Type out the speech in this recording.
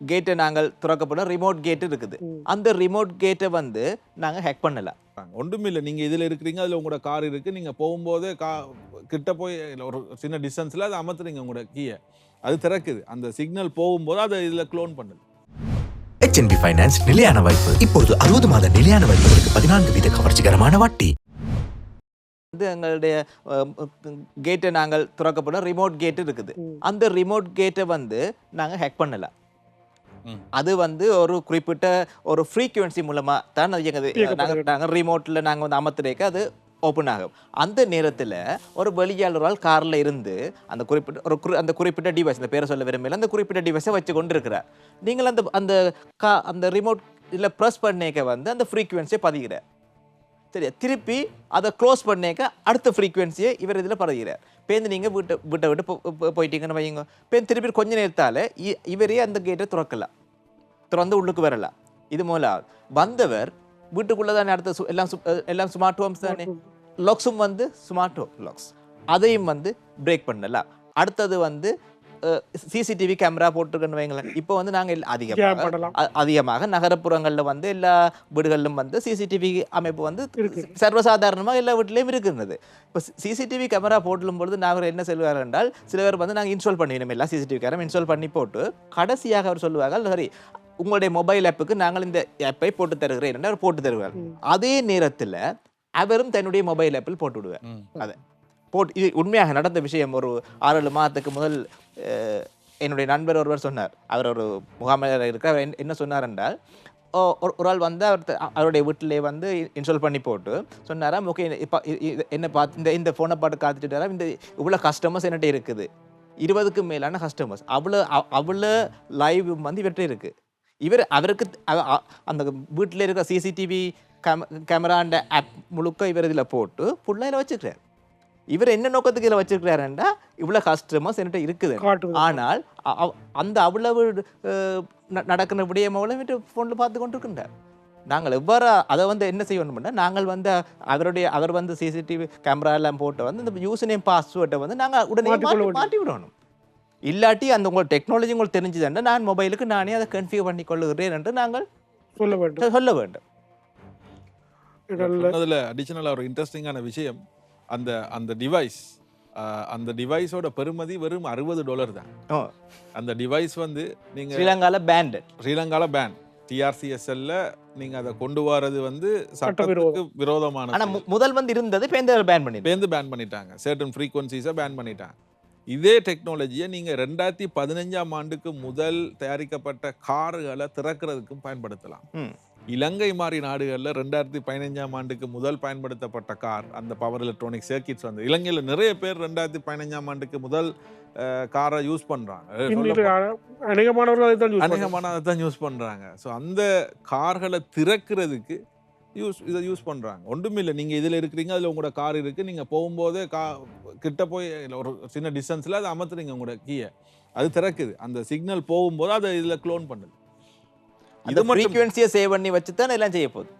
கேட்டை நாங்கள் திறக்கப்பட ரிமோட் கேட் இருக்குது. அந்த ரிமோட் கேட்டை வந்து நாங்கள் ஹேக் பண்ணலாம். ஒன்றுமில்லை, நீங்கள் இதில் இருக்கிறீங்க, அதில் உங்களோட கார் இருக்குது, நீங்கள் போகும்போதே கிட்ட போய் ஒரு சின்ன டிஸ்டன்ஸில் அதை அமர்த்துறீங்க உங்களோட கீயை, அது திறக்குது. அந்த சிக்னல் போகும்போது அதை இதில் க்ளோன் பண்ணுது. HNB ஃபைனான்ஸ் நிலையான வாய்ப்பு. இப்பொழுது 60 மாத நிலையான வாய்ப்புகளுக்கு 14% கவர்ச்சிகரமான வட்டி. எங்களுடைய கேட்டை நாங்கள் திறக்கப்பட ரிமோட் கேட் இருக்குது. அந்த ரிமோட் கேட்டை வந்து நாங்கள் ஹேக் பண்ணலாம். அது வந்து ஒரு குறிப்பிட்ட ஒரு ஃப்ரீக்வன்சி மூலமாக தான் நாங்கள் ரிமோட்டில் நாங்கள் வந்து அமர்த்துறதுக்கு அது ஓப்பன் ஆகும். அந்த நேரத்தில் ஒரு வெளியாளரால் காரில் இருந்து அந்த குறிப்பிட்ட டிவைஸ், இந்த பேரை சொல்ல விரும்பல, அந்த குறிப்பிட்ட டிவைஸை வச்சு கொண்டு இருக்கிறார். நீங்கள் அந்த ரிமோட் இதில் ப்ரெஸ் பண்ணிக்க வந்து அந்த ஃப்ரீக்வன்சியை பதிகிறார். சரியா, திருப்பி அதை க்ளோஸ் பண்ணிக்க அடுத்த ஃப்ரீக்வன்சியை இவர் இதில் பதிகிறார். பேருந்து நீங்கள் வீட்டை விட்டு போயிட்டீங்கன்னு வைங்க, பேருந்து திருப்பி கொஞ்ச நேரத்தால் இவரே அந்த கேட்டை திறந்து உள்ளுக்கு வரலாம். இது மூலம் வந்தவர் வீட்டுக்குள்ளே தானே அடுத்த எல்லாம் ஸ்மார்ட் ஹோம்ஸ் தானே, லாக்ஸும் வந்து ஸ்மார்ட் ஹோம் லாக்ஸ், அதையும் வந்து பிரேக் பண்ணலாம். அடுத்தது வந்து சிசிடிவி கேமரா போட்டுருக்கன்னு வைங்களேன். இப்போ வந்து நாங்கள் அதிகமாக நகரப்புறங்களில் வந்து எல்லா வீடுகளிலும் வந்து சிசிடிவி அமைப்பு வந்து சர்வசாதாரணமாக எல்லா வீட்டிலையும் இருக்கிறது. இப்போ சிசிடிவி கேமரா போட்டும் பொழுது நாங்கள் என்ன சொல்வார்கள் என்றால், சில பேர் வந்து நாங்கள் இன்ஸ்டால் பண்ணிடணும், எல்லா சிசிடிவி கேமரா இன்ஸ்டால் பண்ணி போட்டு கடைசியாக அவர் சொல்லுவார்கள், சரி உங்களுடைய மொபைல் ஆப்புக்கு நாங்கள் இந்த ஆப்பை போட்டு தருகிறேன் என்று அவர் போட்டு தருவார். அதே நேரத்தில் அவரும் தன்னுடைய மொபைல் ஆப்பில் போட்டு விடுவார். அதை இது உண்மையாக நடந்த விஷயம். ஒரு 6-7 மாதத்துக்கு முதல் என்னுடைய நண்பர் ஒருவர் சொன்னார். அவர் ஒரு முகாமில் இருக்கிற என்ன சொன்னார் என்றால், ஒரு ஆள் வந்து அவருடைய வீட்டிலே வந்து இன்ஸ்டால் பண்ணி போட்டு சொன்னாராம், ஓகே இப்போ என்ன பார்த்து இந்த ஃபோனை பாட்டு காத்துட்டு இந்த இவ்வளோ கஸ்டமர்ஸ் என்கிட்ட இருக்குது, 20க்கும் மேலான கஸ்டமர்ஸ், அவ்வளோ லைவ் வந்து இவர்கிட்ட இருக்குது. அவருக்கு அந்த வீட்டில் இருக்கிற சிசிடிவி கேமராண்ட ஆப் முழுக்க இவர் இதில் போட்டு ஃபுல்லாக இதில் வச்சுக்கிறார். இவர் என்ன நோக்கத்துக்கு இதில் வச்சிருக்கிறாருன்னா, இவ்வளோ கஸ்டமர்ஸ் என்கிட்ட இருக்குது, ஆனால் அந்த அவ்வளவு நடக்கிற விடயம் அவ்வளோ ஃபோனில் பார்த்து கொண்டு இருக்கின்றார். நாங்கள் எவ்வாறு அதை வந்து என்ன செய்யணும்னா, நாங்கள் வந்து அவர் வந்து சிசிடிவி கேமரா எல்லாம் போட்டு வந்து இந்த யூசர் நேம் பாஸ்வேர்டை வந்து நாங்கள் உடனே மாட்டி விடணும். இல்லாட்டி அந்த உங்கள் டெக்னாலஜி உங்களுக்கு தெரிஞ்சுதுன்னா, நான் மொபைலுக்கு நானே அதை கன்ஃபிகர் பண்ணி கொள்ளுகிறேன் என்று நாங்கள் சொல்ல வேண்டும். அதில் அடிஷனலாக ஒரு இன்ட்ரெஸ்டிங்கான விஷயம், அந்த டிவைஸோட பெறுமதி வெறும் $60 தான். அந்த டிவைஸ் வந்து நீங்க ஸ்ரீலங்கால பேன் TRCSL நீங்க அதை கொண்டு வரது வந்து சட்டத்துக்கு விரோதமான. ஆனா முதல் வந்து இருந்தது, பேன் பண்ணிட்டாங்க. சர்டன் ஃப்ரீக்வன்சிஸை பேன் பண்ணிட்டாங்க. இதே டெக்னாலஜியை நீங்க 2015ஆம் ஆண்டுக்கு முதல் தயாரிக்கப்பட்ட கார்களை திறக்கிறதுக்கும் பயன்படுத்தலாம். இலங்கை மாதிரி நாடுகளில் 2015ஆம் ஆண்டுக்கு முதல் பயன்படுத்தப்பட்ட கார், அந்த பவர் எலக்ட்ரானிக் சர்க்கிட்ஸ் வந்து இலங்கையில் நிறைய பேர் 2015ஆம் ஆண்டுக்கு முதல் காரை யூஸ் பண்ணுறாங்க. அநேகமானவர்கள் தான் யூஸ் பண்ணுறாங்க. ஸோ அந்த கார்களை திறக்கிறதுக்கு இதை யூஸ் பண்ணுறாங்க. ஒன்றுமில்லை, நீங்கள் இதில் இருக்கிறீங்க, அதில் உங்களோட கார் இருக்குது, நீங்கள் போகும்போதே கிட்ட போய் ஒரு சின்ன டிஸ்டன்ஸில் அதை அமர்த்துறீங்க உங்களோட கீயை, அது திறக்குது. அந்த சிக்னல் போகும்போது அதை இதில் க்ளோன் பண்ணுது. இது ஃப்ரீக்வன்சியை சேவ் பண்ணி வச்சு தான் எல்லாம் செய்ய போகுது.